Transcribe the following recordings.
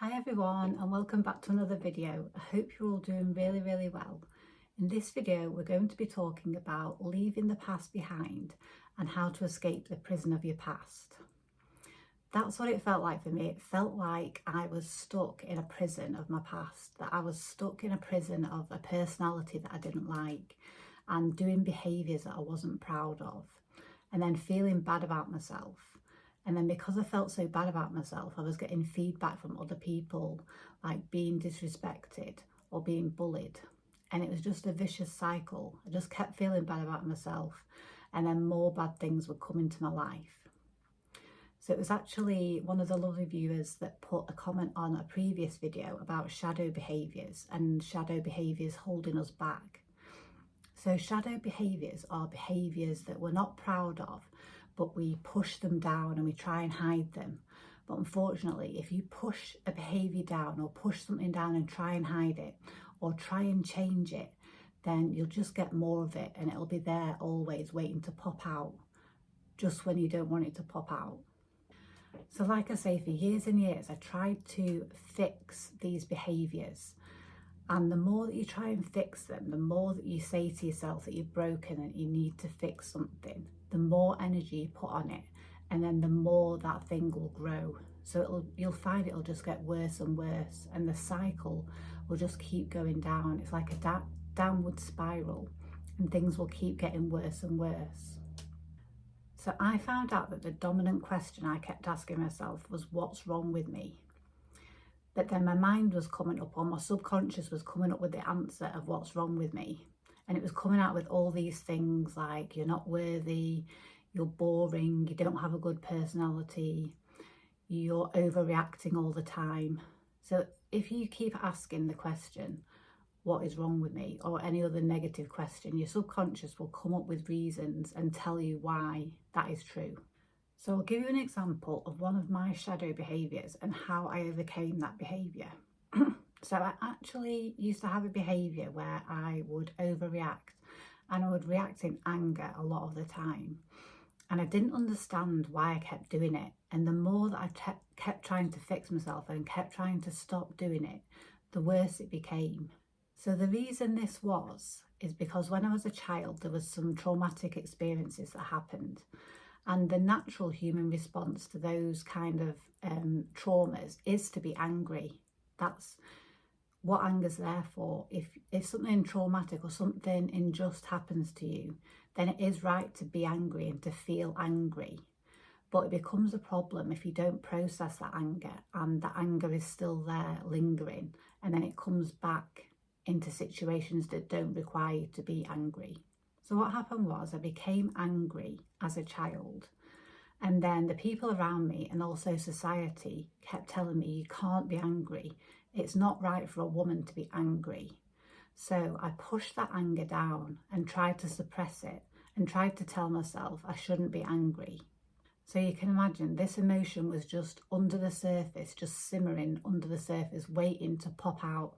Hi everyone, and welcome back to another video. I hope you're all doing really well. In this video we're going to be talking about leaving the past behind and how to escape the prison of your past. That's what it felt like for me. It felt like I was stuck in a prison of my past, that I was stuck in a prison of a personality that I didn't like and doing behaviours that I wasn't proud of, and then feeling bad about myself. And then because I felt so bad about myself, I was getting feedback from other people, like being disrespected or being bullied. And it was just a vicious cycle. I just kept feeling bad about myself, and then more bad things would come into my life. So it was actually one of the lovely viewers that put a comment on a previous video about shadow behaviours and shadow behaviours holding us back. So shadow behaviours are behaviours that we're not proud of, but we push them down and we try and hide them. But unfortunately, if you push a behaviour down or push something down and try and hide it or try and change it, then you'll just get more of it and it'll be there always waiting to pop out just when you don't want it to pop out. So like I say, for years and years, I tried to fix these behaviours. And the more that you try and fix them, the more that you say to yourself that you're broken and you need to fix something, the more energy you put on it, and then the more that thing will grow. So you'll find it'll just get worse and worse, and the cycle will just keep going down. It's like a downward spiral, and things will keep getting worse and worse. So I found out that the dominant question I kept asking myself was, what's wrong with me? But then my mind was coming up, or my subconscious was coming up with the answer of what's wrong with me. And it was coming out with all these things like, you're not worthy, you're boring, you don't have a good personality, you're overreacting all the time. So if you keep asking the question, what is wrong with me, or any other negative question, your subconscious will come up with reasons and tell you why that is true. So I'll give you an example of one of my shadow behaviours and how I overcame that behaviour. So I actually used to have a behaviour where I would overreact, and I would react in anger a lot of the time. And I didn't understand why I kept doing it. And the more that I kept trying to fix myself and kept trying to stop doing it, the worse it became. So the reason this is because when I was a child, there was some traumatic experiences that happened. And the natural human response to those kind of traumas is to be angry. That's what anger's there for. If something traumatic or something unjust happens to you, then it is right to be angry and to feel angry. But it becomes a problem if you don't process that anger, and that anger is still there lingering, and then it comes back into situations that don't require you to be angry. So what happened was I became angry as a child, and then the people around me and also society kept telling me, you can't be angry. It's not right for a woman to be angry. So I pushed that anger down and tried to suppress it and tried to tell myself I shouldn't be angry. So you can imagine this emotion was just under the surface, just simmering under the surface, waiting to pop out,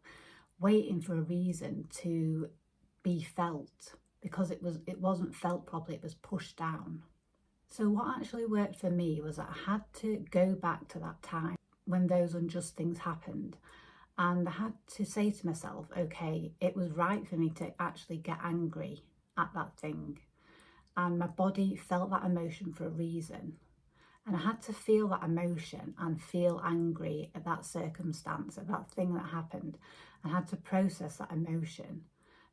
waiting for a reason to be felt. Because it wasn't felt properly, it was pushed down. So what actually worked for me was that I had to go back to that time when those unjust things happened, and I had to say to myself, okay, it was right for me to actually get angry at that thing, and my body felt that emotion for a reason, and I had to feel that emotion and feel angry at that circumstance, at that thing that happened. I had to process that emotion.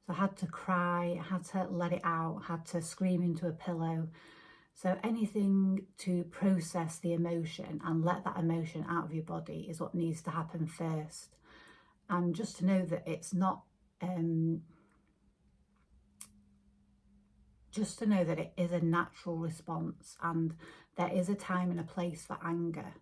So I had to cry, I had to let it out, I had to scream into a pillow. So anything to process the emotion and let that emotion out of your body is what needs to happen first. And just to know that it's not, just to know that it is a natural response, and there is a time and a place for anger.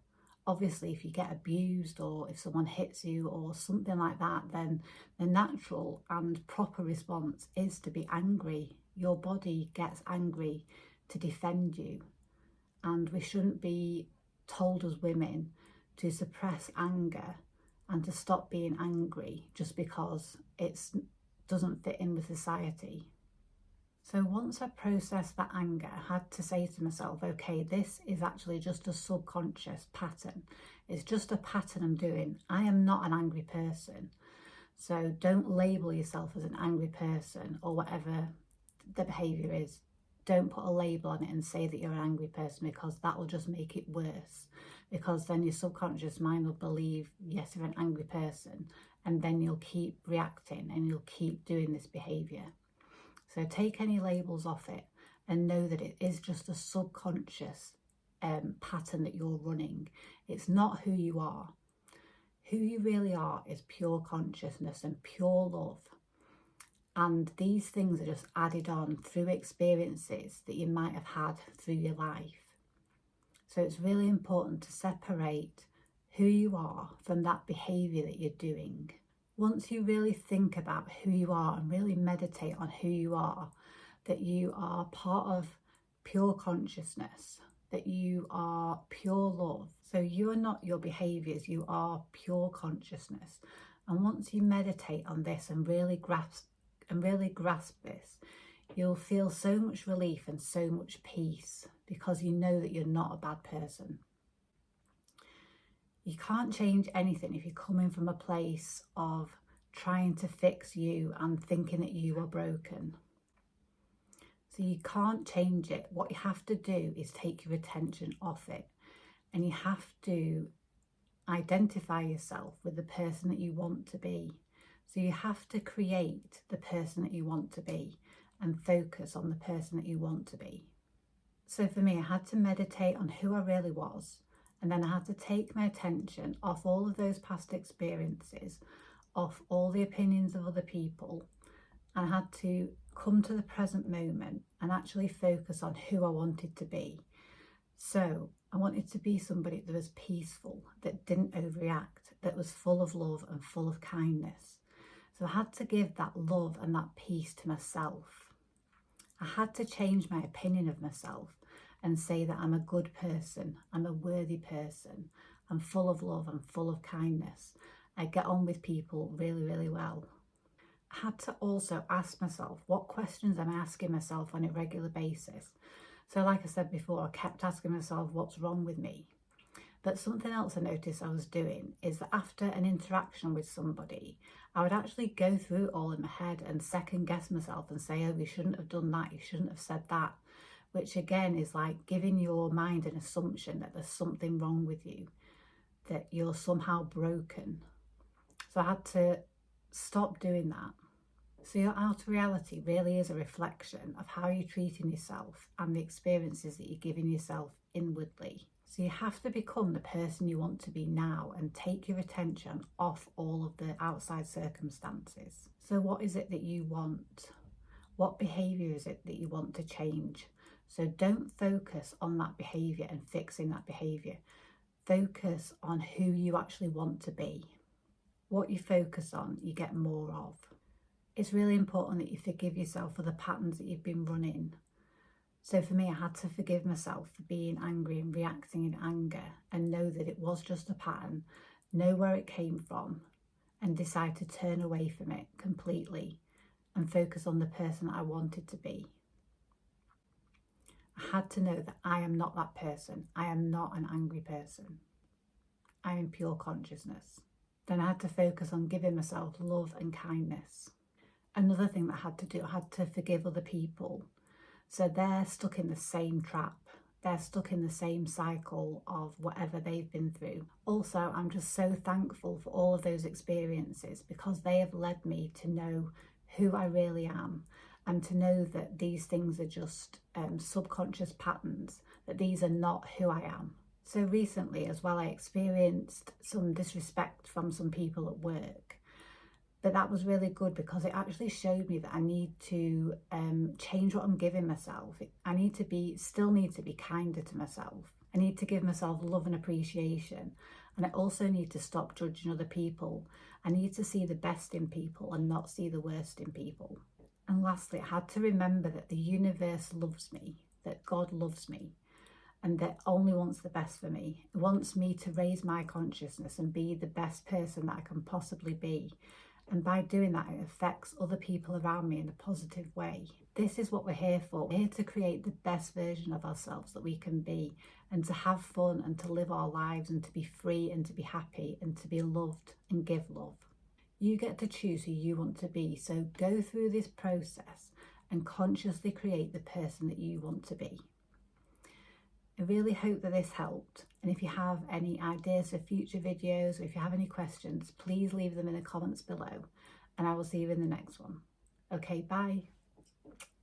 Obviously, if you get abused or if someone hits you or something like that, then the natural and proper response is to be angry. Your body gets angry to defend you. And we shouldn't be told as women to suppress anger and to stop being angry just because it doesn't fit in with society. So once I processed that anger, I had to say to myself, okay, this is actually just a subconscious pattern. It's just a pattern I'm doing. I am not an angry person. So don't label yourself as an angry person or whatever the behaviour is. Don't put a label on it and say that you're an angry person, because that will just make it worse. Because then your subconscious mind will believe, yes, you're an angry person, and then you'll keep reacting and you'll keep doing this behaviour. So take any labels off it and know that it is just a subconscious pattern that you're running. It's not who you are. Who you really are is pure consciousness and pure love. And these things are just added on through experiences that you might have had through your life. So it's really important to separate who you are from that behaviour that you're doing. Once you really think about who you are and really meditate on who you are, that you are part of pure consciousness, that you are pure love. So you are not your behaviours, you are pure consciousness. And once you meditate on this and really grasp this, you'll feel so much relief and so much peace, because you know that you're not a bad person. You can't change anything if you're coming from a place of trying to fix you and thinking that you are broken. So you can't change it. What you have to do is take your attention off it, and you have to identify yourself with the person that you want to be. So you have to create the person that you want to be and focus on the person that you want to be. So for me, I had to meditate on who I really was, and then I had to take my attention off all of those past experiences, off all the opinions of other people, and I had to come to the present moment and actually focus on who I wanted to be. So I wanted to be somebody that was peaceful, that didn't overreact, that was full of love and full of kindness. So I had to give that love and that peace to myself. I had to change my opinion of myself and say that I'm a good person, I'm a worthy person, I'm full of love, I'm full of kindness. I get on with people really, really well. I had to also ask myself, what questions am I asking myself on a regular basis? So like I said before, I kept asking myself, what's wrong with me? But something else I noticed I was doing is that after an interaction with somebody, I would actually go through it all in my head and second guess myself and say, oh, you shouldn't have done that, you shouldn't have said that, which again is like giving your mind an assumption that there's something wrong with you, that you're somehow broken. So I had to stop doing that. So your outer reality really is a reflection of how you're treating yourself and the experiences that you're giving yourself inwardly. So you have to become the person you want to be now and take your attention off all of the outside circumstances. So what is it that you want? What behaviour is it that you want to change? So don't focus on that behaviour and fixing that behaviour. Focus on who you actually want to be. What you focus on, you get more of. It's really important that you forgive yourself for the patterns that you've been running. So for me, I had to forgive myself for being angry and reacting in anger, and know that it was just a pattern, know where it came from, and decide to turn away from it completely and focus on the person that I wanted to be. I had to know that I am not that person. I am not an angry person. I am pure consciousness. Then I had to focus on giving myself love and kindness. Another thing that I had to do, I had to forgive other people. So they're stuck in the same trap. They're stuck in the same cycle of whatever they've been through. Also, I'm just so thankful for all of those experiences, because they have led me to know who I really am, and to know that these things are just subconscious patterns, that these are not who I am. So recently as well, I experienced some disrespect from some people at work. But that was really good, because it actually showed me that I need to change what I'm giving myself. I still need to be kinder to myself. I need to give myself love and appreciation. And I also need to stop judging other people. I need to see the best in people and not see the worst in people. And lastly, I had to remember that the universe loves me, that God loves me, and that only wants the best for me. It wants me to raise my consciousness and be the best person that I can possibly be. And by doing that, it affects other people around me in a positive way. This is what we're here for. We're here to create the best version of ourselves that we can be, and to have fun and to live our lives and to be free and to be happy and to be loved and give love. You get to choose who you want to be. So go through this process and consciously create the person that you want to be. I really hope that this helped, and if you have any ideas for future videos or if you have any questions, please leave them in the comments below, and I will see you in the next one. Okay, bye.